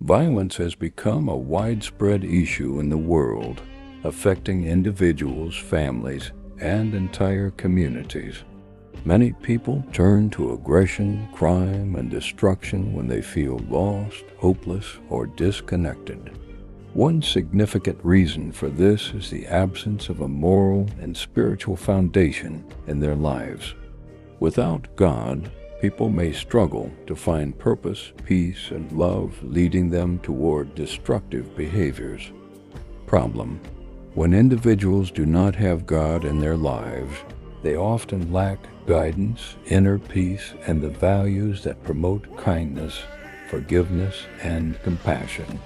Violence has become a widespread issue in the world, affecting individuals, families, and entire communities. Many people turn to aggression, crime, and destruction when they feel lost, hopeless, or disconnected. One significant reason for this is the absence of a moral and spiritual foundation in their lives. Without God, people may struggle to find purpose, peace, and love, leading them toward destructive behaviors. Problem: when individuals do not have God in their lives, they often lack guidance, inner peace, and the values that promote kindness, forgiveness, and compassion.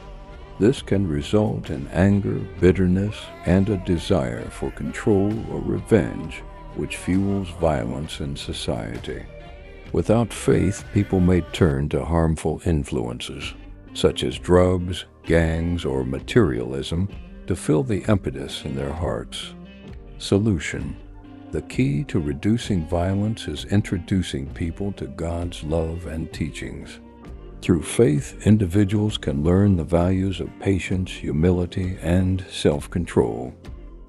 This can result in anger, bitterness, and a desire for control or revenge, which fuels violence in society. Without faith, people may turn to harmful influences, such as drugs, gangs, or materialism, to fill the impetus in their hearts. Solution: the key to reducing violence is introducing people to God's love and teachings. Through faith, individuals can learn the values of patience, humility, and self-control.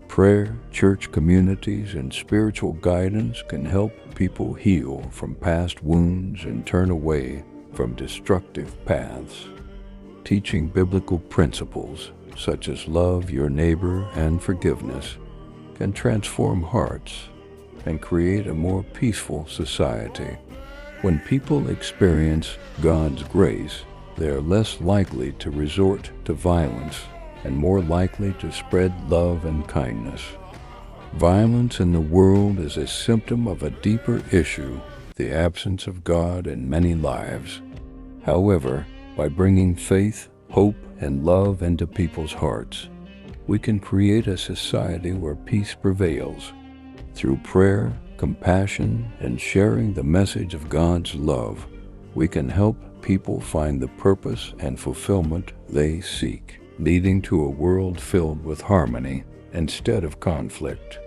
Prayer, church communities, and spiritual guidance can help people heal from past wounds and turn away from destructive paths. Teaching biblical principles, such as love your neighbor and forgiveness, can transform hearts and create a more peaceful society. When people experience God's grace, they are less likely to resort to violence and more likely to spread love and kindness. Violence in the world is a symptom of a deeper issue, the absence of God in many lives. However, by bringing faith, hope, and love into people's hearts, we can create a society where peace prevails. Through prayer, compassion, and sharing the message of God's love, we can help people find the purpose and fulfillment they seek, leading to a world filled with harmony instead of conflict.